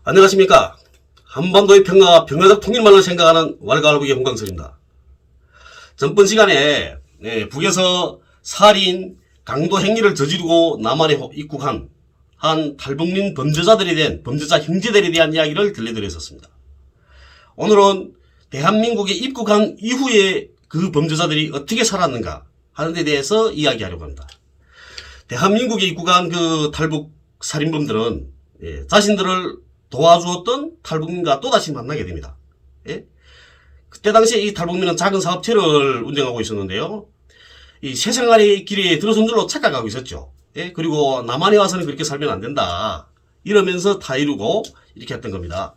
안녕하십니까. 한반도의 평화와 평화적 통일만을 생각하는 왈가왈부의 홍광석입니다. 전번 시간에 북에서 살인, 강도 행위를 저지르고 남한에 입국한 한 탈북민 범죄자들에 대한 범죄자 형제들에 대한 이야기를 들려드렸었습니다. 오늘은 대한민국에 입국한 이후에 그 범죄자들이 어떻게 살았는가 하는 데 대해서 이야기하려고 합니다. 대한민국에 입국한 그 탈북 살인범들은 자신들을 도와주었던 탈북민과 또다시 만나게 됩니다. 그때 당시에 이 탈북민은 작은 사업체를 운영하고 있었는데요. 이 새생활의 길에 들어선 줄로 착각하고 있었죠. 그리고 남한에 와서는 그렇게 살면 안 된다. 이러면서 다 이루고 이렇게 했던 겁니다.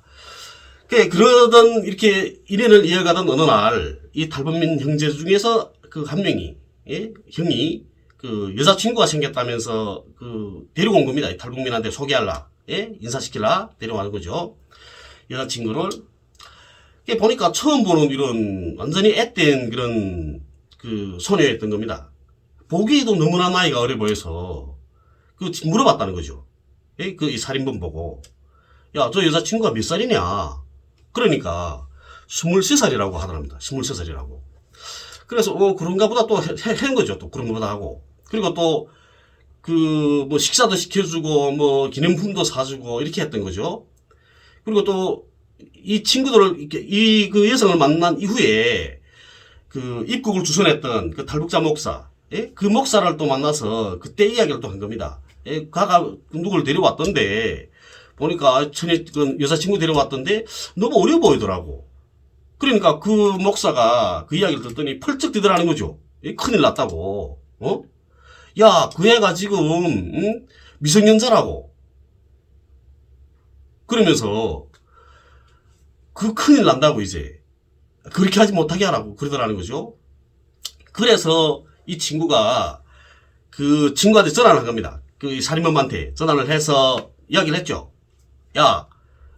그러던 이렇게 일행을 이어가던 어느 날 이 탈북민 형제 중에서 그 한 명이 형이 그 여자친구가 생겼다면서 그 데리고 온 겁니다. 이 탈북민한테 소개할라. 인사시킬라 데려가는 거죠. 여자친구를. 보니까 처음 보는 이런 완전히 앳된 그런 그 소녀였던 겁니다. 보기에도 너무나 나이가 어려 보여서 그 물어봤다는 거죠. 그 이 살인범 보고, 야, 저 여자친구가 몇 살이냐? 그러니까 23살이라고 하더랍니다. 23살이라고. 그래서 그런가 보다 또 한 거죠. 또 그런가 보다 하고. 그리고 또 뭐 식사도 시켜주고 뭐 기념품도 사주고 이렇게 했던 거죠. 그리고 또 이 친구들을 이렇게 그 여성을 만난 이후에 그 입국을 주선했던 그 탈북자 목사, 그 목사를 또 만나서 그때 이야기를 또 한 겁니다. 가가 누구를 데려왔던데 보니까 그 여자친구 데려왔던데 너무 어려 보이더라고. 그러니까 그 목사가 그 이야기를 듣더니 펄쩍 뛰더라는 거죠. 큰일 났다고. 야, 그 애가 지금 미성년자라고. 그러면서 그 큰일 난다고 이제 그렇게 하지 못하게 하라고 그러더라는 거죠. 그래서 이 친구가 그 친구한테 전화를 한 겁니다. 그 살인범한테 전화를 해서 이야기를 했죠. 야,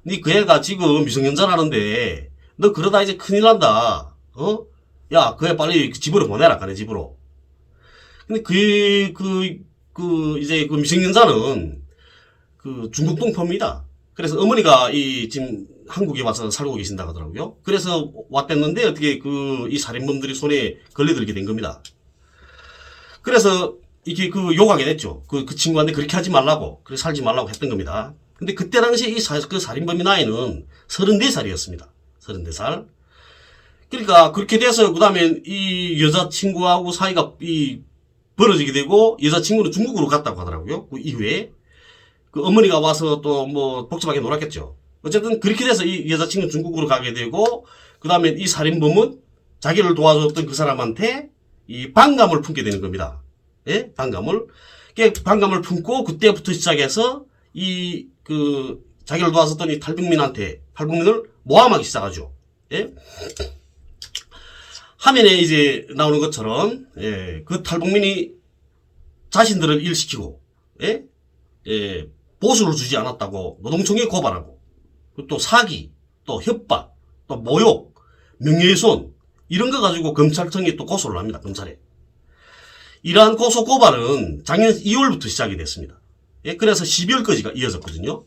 니 그 애가 지금 미성년자라는데 너 그러다 이제 큰일 난다. 야, 그 애 빨리 집으로 보내라. 가네 집으로. 근데 이제 그 미성년자는 그 중국 동포입니다. 그래서 어머니가 지금 한국에 와서 살고 계신다고 하더라고요. 그래서 왔댔는데 어떻게 이 살인범들이 손에 걸려들게 된 겁니다. 그래서 이게 욕하게 됐죠. 그 친구한테 그렇게 하지 말라고, 그렇게 살지 말라고 했던 겁니다. 근데 그때 당시에 그 살인범의 나이는 34살이었습니다. 34살. 그러니까 그렇게 돼서 그 다음에 이 여자친구하고 사이가 벌어지게 되고 여자친구는 중국으로 갔다고 하더라고요. 그 이후에 그 어머니가 와서 또 뭐 복잡하게 놀았겠죠. 어쨌든 그렇게 돼서 이 여자친구는 중국으로 가게 되고 그 다음에 이 살인범은 자기를 도와줬던 그 사람한테 이 반감을 품게 되는 겁니다. 반감을 품고 그때부터 시작해서 자기를 도와줬던 이 탈북민을 모함하기 시작하죠. 화면에 이제 나오는 것처럼, 그 탈북민이 자신들을 일시키고, 보수를 주지 않았다고 노동청에 고발하고, 또 사기, 또 협박, 또 모욕, 명예훼손, 이런 거 가지고 검찰청에 또 고소를 합니다, 검찰에. 이러한 고소 고발은 작년 2월부터 시작이 됐습니다. 그래서 12월까지가 이어졌거든요.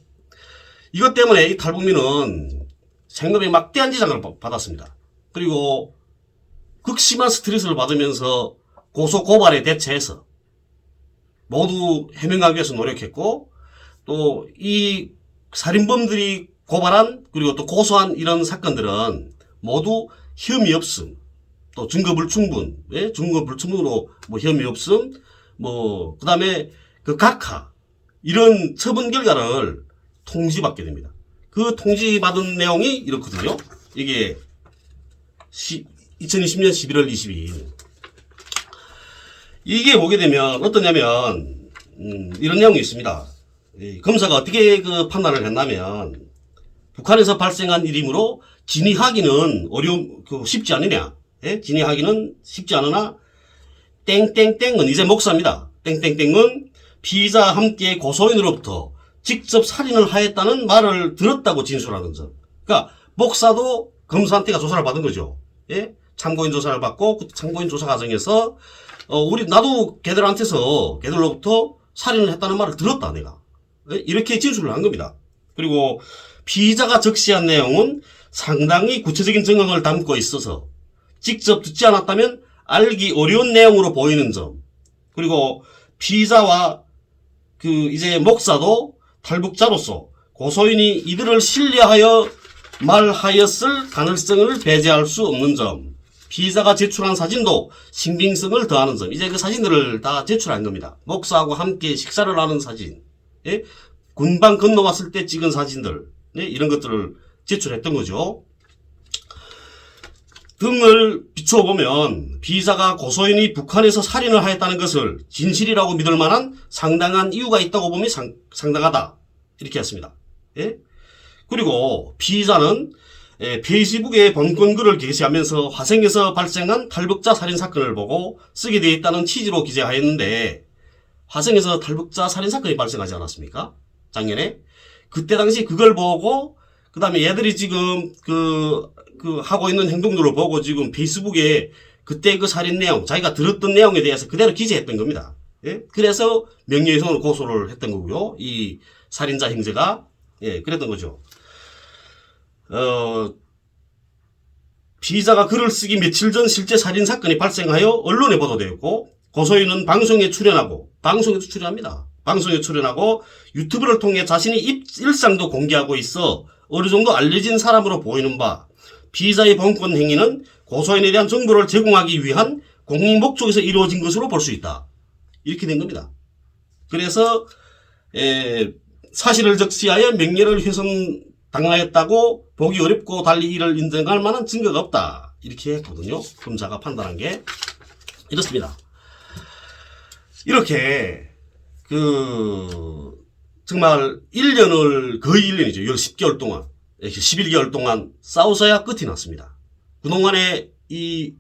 이것 때문에 이 탈북민은 생업에 막대한 지장을 받았습니다. 그리고 극심한 스트레스를 받으면서 고소 고발에 대처해서 모두 해명하기 위해서 노력했고, 또 이 살인범들이 고발한 그리고 또 고소한 이런 사건들은 모두 혐의 없음, 또 증거 불충분, 증거 불충분으로 뭐 혐의 없음, 뭐 그다음에 그 각하 이런 처분 결과를 통지받게 됩니다. 그 통지받은 내용이 이렇거든요. 이게 2020년 11월 22일. 이게 보게 되면 어떠냐면 이런 내용이 있습니다. 검사가 어떻게 그 판단을 했냐면 북한에서 발생한 일이므로 진위하기는 쉽지 않으냐. 진위하기는 쉽지 않으나 땡땡땡은 이제 목사입니다. 땡땡땡은 피의자와 함께 고소인으로부터 직접 살인을 하였다는 말을 들었다고 진술하는 점. 그러니까 목사도 검사한테가 조사를 받은 거죠. 참고인 조사를 받고 그 참고인 조사 과정에서 나도 걔들로부터 살인을 했다는 말을 들었다 내가. 이렇게 진술을 한 겁니다. 그리고 피의자가 적시한 내용은 상당히 구체적인 증언을 담고 있어서 직접 듣지 않았다면 알기 어려운 내용으로 보이는 점. 그리고 피의자와 이제 목사도 탈북자로서 고소인이 이들을 신뢰하여 말하였을 가능성을 배제할 수 없는 점. 피의자가 제출한 사진도 신빙성을 더하는 점. 이제 그 사진들을 다 제출한 겁니다. 목사하고 함께 식사를 하는 사진. 예? 군방 건너왔을 때 찍은 사진들. 예? 이런 것들을 제출했던 거죠. 등을 비춰보면 피의자가 고소인이 북한에서 살인을 하였다는 것을 진실이라고 믿을 만한 상당한 이유가 있다고 보면 상당하다. 이렇게 했습니다. 예? 그리고 피의자는 페이스북에 본건 글을 게시하면서 화성에서 발생한 탈북자 살인사건을 보고 쓰게 되어 있다는 취지로 기재하였는데 화성에서 탈북자 살인사건이 발생하지 않았습니까? 작년에. 그때 당시 그걸 보고 그 다음에 얘들이 지금 하고 있는 행동들을 보고 지금 페이스북에 그때 그 살인 내용, 자기가 들었던 내용에 대해서 그대로 기재했던 겁니다. 예? 그래서 명예훼손으로 고소를 했던 거고요. 이 살인자 형제가. 예, 그랬던 거죠. 피의자가 글을 쓰기 며칠 전 실제 살인사건이 발생하여 언론에 보도되었고, 고소인은 방송에 출연하고, 방송에도 출연합니다. 방송에 출연하고, 유튜브를 통해 자신의 일상도 공개하고 있어 어느 정도 알려진 사람으로 보이는 바, 피의자의 범권 행위는 고소인에 대한 정보를 제공하기 위한 공익 목적에서 이루어진 것으로 볼 수 있다. 이렇게 된 겁니다. 그래서, 사실을 적시하여 명예를 훼손당하였다고 보기 어렵고 달리 이를 인정할 만한 증거가 없다. 이렇게 했거든요. 검사가 판단한 게 이렇습니다. 이렇게 정말 1년을 거의 1년이죠. 10개월 동안 11개월 동안 싸워서야 끝이 났습니다. 그동안에 이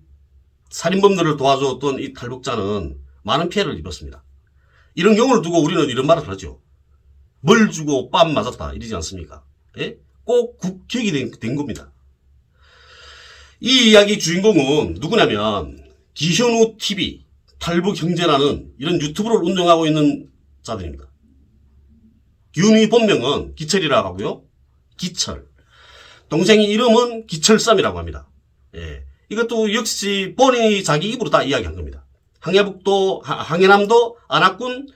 살인범들을 도와줬던 이 탈북자는 많은 피해를 입었습니다. 이런 경우를 두고 우리는 이런 말을 하죠. 뭘 주고 뺨 맞았다 이러지 않습니까? 예? 꼭 국격이 된 겁니다. 이 이야기 주인공은 누구냐면 기현우 TV 탈북 형제라는 이런 유튜브를 운영하고 있는 자들입니다. 기현우의 본명은 기철이라고 하고요. 기철. 동생의 이름은 기철쌈이라고 합니다. 예. 이것도 역시 본인이 자기 입으로 다 이야기한 겁니다. 항해남도 안압군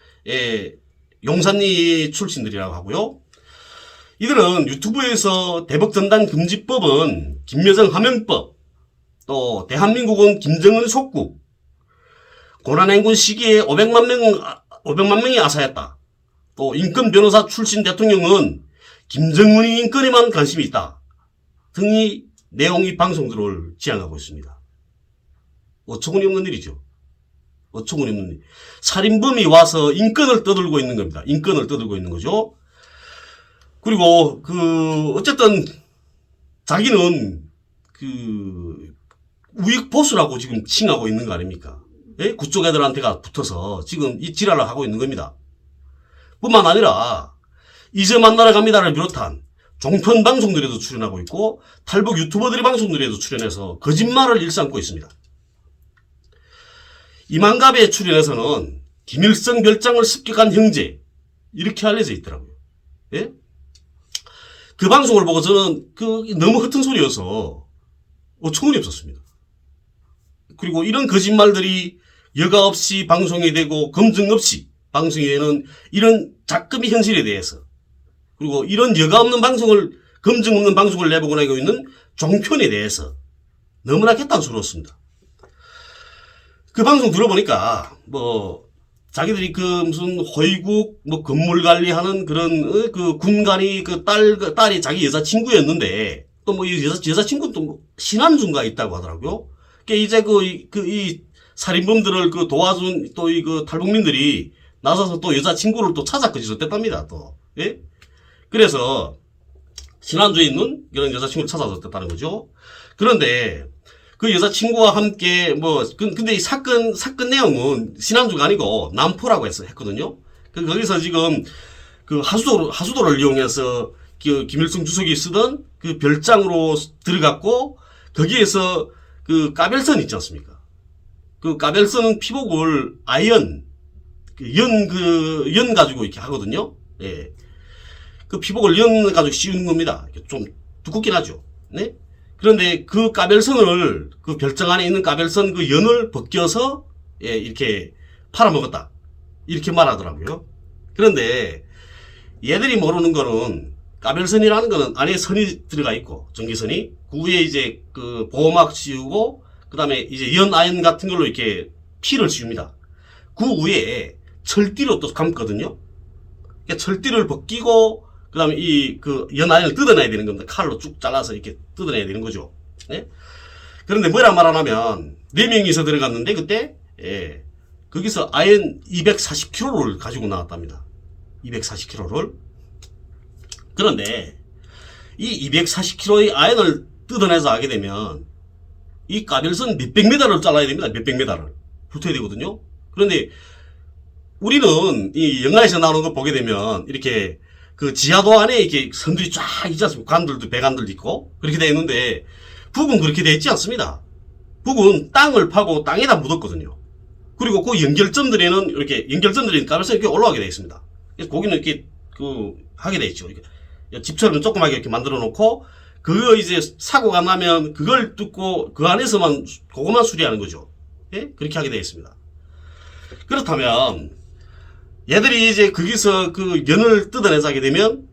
용산리 출신들이라고 하고요. 이들은 유튜브에서 대북전단 금지법은 김여정 하명법, 또 대한민국은 김정은 속국, 고난행군 시기에 500만 명이 아사했다. 또 인권 변호사 출신 대통령은 김정은이 인권에만 관심이 있다. 등의 내용이 방송들을 지향하고 있습니다. 어처구니없는 일이죠. 어처구니없는 일. 살인범이 와서 인권을 떠들고 있는 겁니다. 인권을 떠들고 있는 거죠. 그리고 어쨌든 자기는 우익 보수라고 지금 칭하고 있는 거 아닙니까? 예? 그쪽 애들한테가 붙어서 지금 이 지랄을 하고 있는 겁니다. 뿐만 아니라 이제 만나러 갑니다를 비롯한 종편 방송들에도 출연하고 있고 탈북 유튜버들의 방송들에도 출연해서 거짓말을 일삼고 있습니다. 이만갑에 출연해서는 김일성 별장을 습격한 형제 이렇게 알려져 있더라고요. 예? 그 방송을 보고 저는 너무 흩은 소리여서 어처구니 없었습니다. 그리고 이런 거짓말들이 여과 없이 방송이 되고 검증 없이 방송이 되는 이런 작금의 현실에 대해서 그리고 이런 여과 없는 방송을 검증 없는 방송을 내보고 나고 있는 종편에 대해서 너무나 개탄스러웠습니다. 그 방송 들어보니까 자기들이 무슨 호위국 건물 관리하는 그런 군관이 딸이 자기 여자친구였는데 또 여자친구는 또 신한중가 있다고 하더라고요. 그러니까 이제 이 살인범들을 도와준 또 탈북민들이 나서서 또 여자친구를 또 찾아 그지셨댔답니다. 또 예? 그래서 신안주에 있는 이런 여자친구를 찾아줬다는 거죠. 그런데 그 여자친구와 함께 근데 이 사건 내용은 신안주가 아니고 남포라고 했거든요. 거기서 지금 하수도를 이용해서 김일성 주석이 쓰던 별장으로 들어갔고 거기에서 그 까벨선 있지 않습니까? 그 까벨선은 피복을 아연, 연 가지고 이렇게 하거든요. 예. 그 피복을 연 가지고 씌우는 겁니다. 좀 두껍긴 하죠. 네? 그런데 그 까벨선을, 그 별장 안에 있는 까벨선 그 연을 벗겨서, 예, 이렇게 팔아먹었다. 이렇게 말하더라고요. 그런데 얘들이 모르는 거는 까벨선이라는 거는 안에 선이 들어가 있고, 전기선이. 그 위에 이제 그 보호막 씌우고, 그 다음에 이제 연아연 같은 걸로 이렇게 피를 씌웁니다. 그 위에 철띠로 또 감거든요. 그러니까 철띠를 벗기고, 그 다음에 이 그 연아연을 뜯어내야 되는 겁니다. 칼로 쭉 잘라서 이렇게 뜯어내야 되는 거죠. 예? 그런데 뭐라 말하냐면, 4명이서 들어갔는데, 그때, 예, 거기서 아연 240kg를 가지고 나왔답니다. 240kg를. 그런데 이 240kg의 아연을 뜯어내서 하게 되면 이 까벨선 몇백 메달을 잘라야 됩니다. 몇백 메달을 붙어야 되거든요. 그런데 우리는 이 영화에서 나오는 거 보게 되면 이렇게 그 지하도 안에 이렇게 선들이 쫙 있지 않습니까? 관들도 배관들도 있고 그렇게 되어 있는데 북은 그렇게 되어 있지 않습니다. 북은 땅을 파고 땅에다 묻었거든요. 그리고 그 연결점들에는 이렇게 연결점들이 까벨선이 이렇게 올라가게 되어 있습니다. 그래서 거기는 이렇게 그 하게 되어 있죠. 집처럼 조그맣게 이렇게 만들어 놓고 그거 이제 사고가 나면 그걸 뚫고 그 안에서만 그것만 수리하는 거죠. 예? 그렇게 하게 되어 있습니다. 그렇다면 얘들이 이제 거기서 그 연을 뜯어내서 하게 되면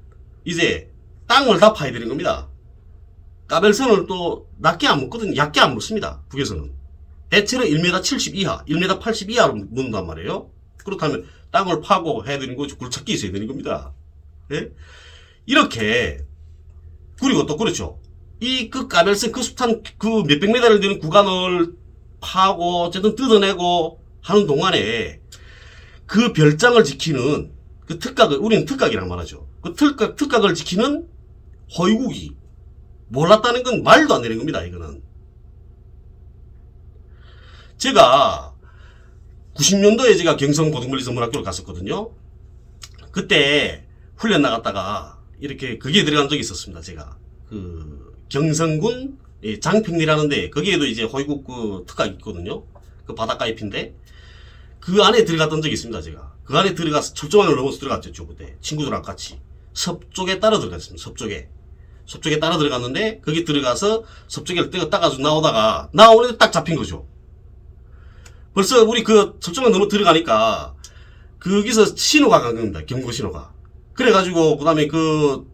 이제 땅을 다 파야 되는 겁니다. 까벨선을 또 낮게 안 묻거든요. 얕게 안 묻습니다. 북에서는. 대체로 1m 70 이하, 1m 80 이하로 묻는단 말이에요. 그렇다면 땅을 파고 해야 되는 거죠. 굴착기 있어야 되는 겁니다. 예? 이렇게 그리고 또 그렇죠. 이 그 까벨선 그 숱한 그 몇백 메달을 되는 구간을 파고 어쨌든 뜯어내고 하는 동안에 그 별장을 지키는 그 특각을 우리는 특각이란 말하죠. 그 특각을 지키는 허위국이 몰랐다는 건 말도 안 되는 겁니다. 이거는 제가 90년도에 제가 경성고등물리전문학교를 갔었거든요. 그때 훈련 나갔다가 이렇게 거기에 들어간 적이 있었습니다. 제가 그 경성군 장평리라는데 거기에도 이제 호위국 그 특각이 있거든요. 그 바닷가 잎인데 그 안에 들어갔던 적이 있습니다. 제가 그 안에 들어가서 철조망을 넘어서 들어갔죠. 그때 친구들하고 같이 섭쪽에 따라 들어갔습니다. 섭쪽에 따라 들어갔는데 거기 들어가서 섭쪽에 따가지고 나오는데 딱 잡힌 거죠. 벌써 우리 그 섭쪽만 넘어 들어가니까 거기서 신호가 간 겁니다. 경고 신호가. 그래가지고 그 다음에 그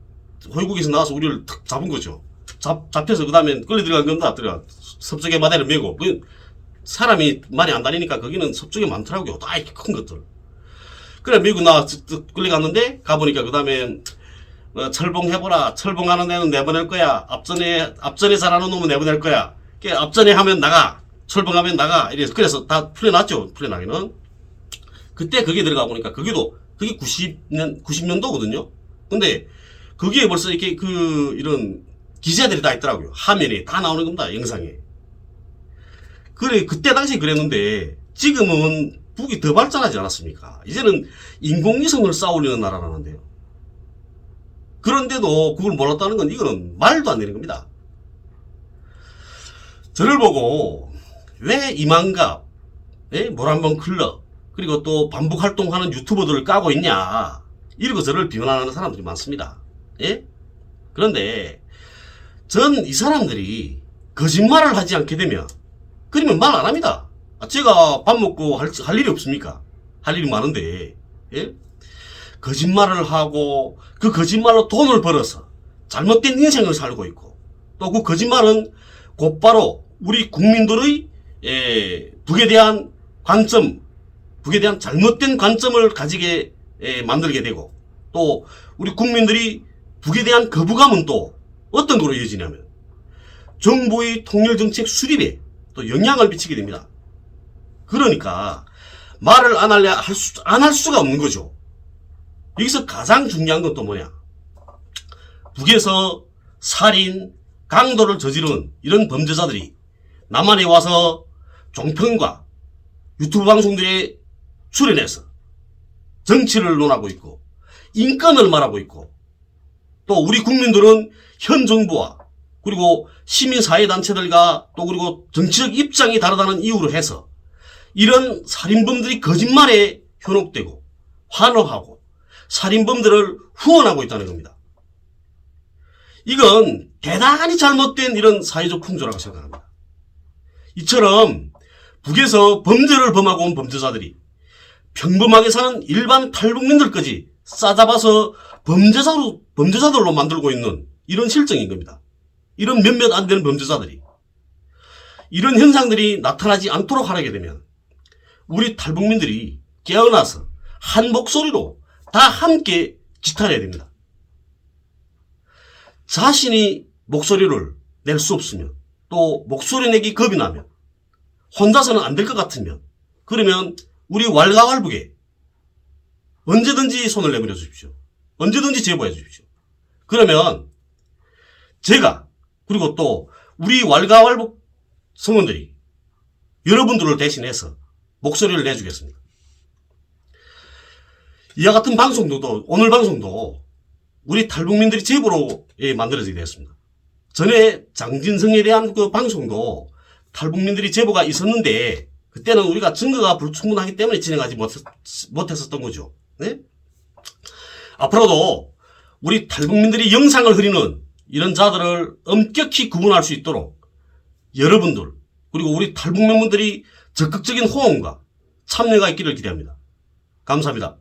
호위국에서 나와서 우리를 탁 잡은 거죠. 잡혀서 그 다음에 끌려 들어간 겁니다. 섭쪽에 마대를 메고 사람이 많이 안 다니니까 거기는 섭쪽에 많더라고요. 다 이렇게 큰 것들. 그래 메고 끌려갔는데 가보니까 그 다음에 철봉해보라. 철봉하는 데는 내보낼 거야. 앞전에 잘하는 놈은 내보낼 거야. 앞전에 하면 나가. 철봉하면 나가. 이래서 그래서 다 풀려났죠. 풀려나기는. 그때 거기에 들어가 보니까 그게 90년도거든요. 근데 거기에 벌써 이렇게 이런 기자들이 다 있더라고요. 화면에 다 나오는 겁니다. 영상에. 그래 그때 당시 그랬는데 지금은 북이 더 발전하지 않았습니까? 이제는 인공위성을 쌓으려는 나라라는데요. 그런데도 그걸 몰랐다는 건 이거는 말도 안 되는 겁니다. 저를 보고 왜 이만갑, 모란봉 클럽 그리고 또 반복 활동하는 유튜버들을 까고 있냐 이러고 저를 비난하는 사람들이 많습니다. 예? 그런데 전 이 사람들이 거짓말을 하지 않게 되면 그러면 말 안 합니다. 제가 밥 먹고 할 일이 없습니까? 할 일이 많은데 예? 거짓말을 하고 그 거짓말로 돈을 벌어서 잘못된 인생을 살고 있고 또 그 거짓말은 곧바로 우리 국민들의 북에 대한 관점, 북에 대한 잘못된 관점을 가지게 만들게 되고 또 우리 국민들이 북에 대한 거부감은 또 어떤 거로 이어지냐면 정부의 통일정책 수립에 또 영향을 미치게 됩니다. 그러니까 말을 안 할 수가 없는 거죠. 여기서 가장 중요한 건 또 뭐냐? 북에서 살인, 강도를 저지른 이런 범죄자들이 남한에 와서 종편과 유튜브 방송들에 출연해서 정치를 논하고 있고 인권을 말하고 있고 또 우리 국민들은 현 정부와 그리고 시민사회단체들과 또 그리고 정치적 입장이 다르다는 이유로 해서 이런 살인범들이 거짓말에 현혹되고 환호하고 살인범들을 후원하고 있다는 겁니다. 이건 대단히 잘못된 이런 사회적 풍조라고 생각합니다. 이처럼 북에서 범죄를 범하고 온 범죄자들이 평범하게 사는 일반 탈북민들까지 싸잡아서 범죄자들로 만들고 있는 이런 실정인 겁니다. 이런 몇몇 안 되는 범죄자들이. 이런 현상들이 나타나지 않도록 하게 되면 우리 탈북민들이 깨어나서 한 목소리로 다 함께 지탄해야 됩니다. 자신이 목소리를 낼 수 없으면, 또 목소리 내기 겁이 나면, 혼자서는 안 될 것 같으면, 그러면 우리 왈가왈부에 언제든지 손을 내밀어 주십시오. 언제든지 제보해 주십시오. 그러면 제가 그리고 또 우리 왈가왈부 성원들이 여러분들을 대신해서 목소리를 내주겠습니다. 이와 같은 방송도 오늘 방송도 우리 탈북민들이 제보로 만들어지게 되었습니다. 전에 장진성에 대한 그 방송도 탈북민들이 제보가 있었는데 그때는 우리가 증거가 불충분하기 때문에 진행하지 못했었던 거죠. 네? 앞으로도 우리 탈북민들이 영상을 흐리는 이런 자들을 엄격히 구분할 수 있도록 여러분들 그리고 우리 탈북민분들이 적극적인 호응과 참여가 있기를 기대합니다. 감사합니다.